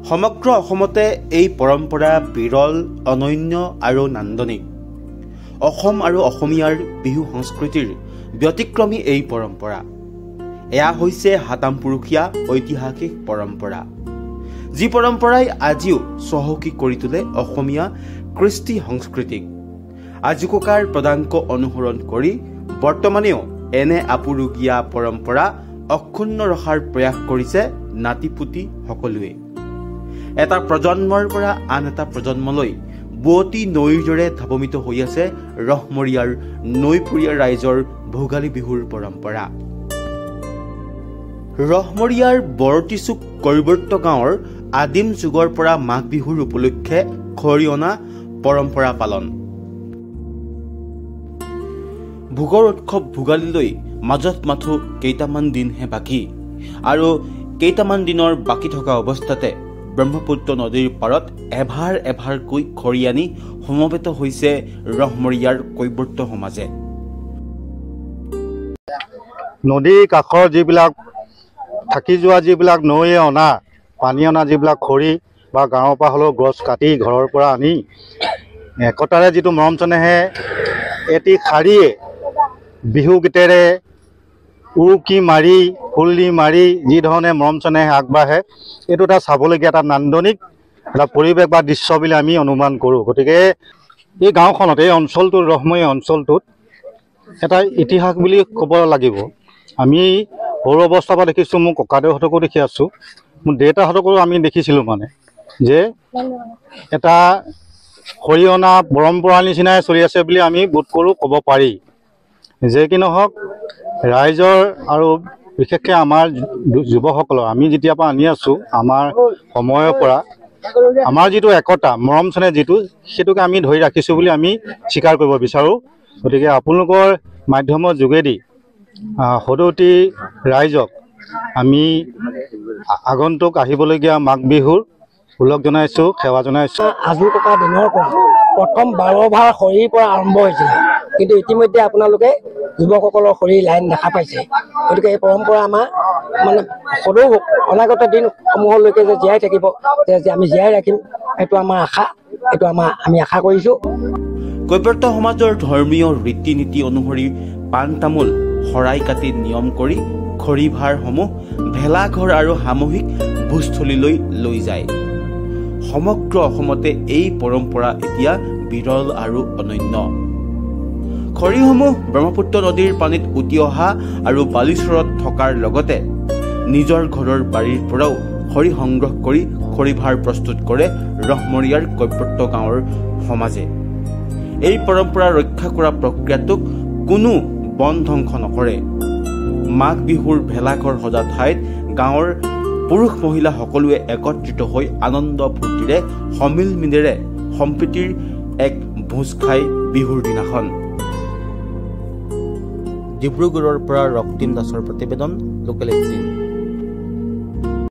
সমগ্ৰ অসমতে এই পৰম্পৰা বিৰল, অনন্য আৰু নান্দনিক। অসম আৰু অসমীয়াৰ বিহু সংস্কৃতিৰ ব্যতিক্ৰমী এই পৰম্পৰা। এয়া হৈছে হাতাম পুৰুষীয়া ঐতিহাসিক পৰম্পৰা, যি পৰম্পৰাই আজিও চহকী কৰি তোলে অসমীয়া কৃষ্টি সংস্কৃতিক। আজোককাৰ পদাংক অনুসৰণ কৰি বৰ্তমানেও এনে আপুৰুগীয়া পৰম্পৰা অক্ষুণ্ণ ৰখাৰ প্ৰয়াস কৰিছে নাতিপুতি সকলোৱে। এটা প্ৰজন্মৰ পৰা আন এটা প্ৰজন্মলৈ বুৱতী নৈৰ দৰে ধাৱমিত হৈ আছে ৰহমৰীয়াৰ নৈপৰীয়া ৰাইজৰ ভোগালী বিহুৰ পৰম্পৰা। ৰহমৰীয়াৰ বৰতিচুক কৈবৰ্ত গাঁৱৰ আদিম যুগৰ পৰা মাঘ বিহুৰ উপলক্ষে খৰিয়না পৰম্পৰা পালন। ভোগৰ উৎসৱ ভোগালীলৈ মাজত মাথো কেইটামান দিনহে বাকী, আৰু কেইটামান দিনৰ বাকী থকা অৱস্থাতে ব্ৰহ্মপুত্ৰ নদীৰ পাৰত এভাৰ এভাৰকৈ খৰি আনি সমবেত হৈছে ৰহমৰীয়াৰ কৈবৰ্ত সমাজে। নদীৰ কাষৰ যিবিলাক থাকি যোৱা যিবিলাক নৈয়ে অনা পানী অনা যিবিলাক খৰি বা গাঁৱৰ পৰা হ'লেও গছ কাটি ঘৰৰ পৰা আনি একতাৰে যিটো মৰম চেনেহে এটি শাৰীয়ে বিহু গীতেৰে উৰুকি মাৰি ফুল্লি মাৰি যি ধৰণে মৰম চেনেহে আগবাঢ়ে, এইটো এটা চাবলগীয়া এটা নান্দনিক এটা পৰিৱেশ বা দৃশ্য বুলি আমি অনুমান কৰোঁ। গতিকে এই গাঁওখনত, এই অঞ্চলটোত, ৰহমৰীয়া অঞ্চলটোত এটা ইতিহাস বুলি ক'ব লাগিব। আমি সৰু অৱস্থাৰ পৰা দেখিছোঁ, মোৰ ককাদেউহঁতকো দেখি আছোঁ, মোৰ দেউতাহঁতকো আমি দেখিছিলোঁ মানে যে এটা খৰিয়না পৰম্পৰাৰ নিচিনাই চলি আছে বুলি আমি বোধ কৰোঁ, ক'ব পাৰি। যে কি নহওক, ৰাইজৰ আৰু বিশেষকৈ আমাৰ যুৱকসকলৰ আমি যেতিয়াৰ পৰা আনি আছোঁ, আমাৰ সময়ৰ পৰা আমাৰ যিটো একতা মৰম চেনেহ যিটো, সেইটোকে আমি ধৰি ৰাখিছোঁ বুলি আমি স্বীকাৰ কৰিব বিচাৰোঁ। গতিকে আপোনালোকৰ মাধ্যমৰ যোগেদি সদৌতি ৰাইজক আমি আগন্তুক আহিবলগীয়া মাঘ বিহুৰ ওলগ জনাইছোঁ, সেৱা জনাইছোঁ। আজো ককা দিনৰ পৰা প্ৰথম 12 ভাৰ খৰিৰ পৰা আৰম্ভ হৈছিলে, কিন্তু ইতিমধ্যে আপোনালোকে যুৱকসকলৰ খৰি লাইন দেখা পাইছে। গতিকে এই পৰম্পৰা আমাৰ মানে সদৌ অনাগত দিনসমূহলৈকে যে জীয়াই থাকিব, যে আমি জীয়াই ৰাখিম, এইটো আমাৰ আশা, এইটো আমি আশা কৰিছোঁ। কৈবৰ্ত সমাজৰ ধৰ্মীয় ৰীতি নীতি অনুসৰি পাণ তামোল শৰাই কাটি নিয়ম কৰি খৰি ভাৰসমূহ ভেলাঘৰ আৰু সামূহিক ভোজস্থলীলৈ লৈ যায়। সমগ্ৰ অসমতে এই পৰম্পৰা এতিয়া বিৰল আৰু অনন্য। খৰিসমূহ ব্ৰহ্মপুত্ৰ নদীৰ পানীত উটি অহা আৰু বালিচৰত থকাৰ লগতে নিজৰ ঘৰৰ বাৰীৰ পৰাও খৰি সংগ্ৰহ কৰি খৰি ভাৰ প্ৰস্তুত কৰে ৰহমৰীয়াৰ কৈবৰ্ত গাঁৱৰ সমাজে। এই পৰম্পৰা ৰক্ষা কৰা প্ৰক্ৰিয়াটোক কোনো বন ধ্বংস নকৰে। মাঘ বিহুৰ ভেলাঘৰ সজা ঠাইত গাঁৱৰ পুৰুষ মহিলা সকলোৱে একত্ৰিত হৈ আনন্দ ফূৰ্তিৰে সমিল মিলেৰে সম্প্ৰীতিৰ এক ভোজ খাই বিহুৰ দিনাখন। ডিব্ৰুগড়ৰ পৰা ৰক্তিম দাসৰ প্ৰতিবেদন, লোকেল 18।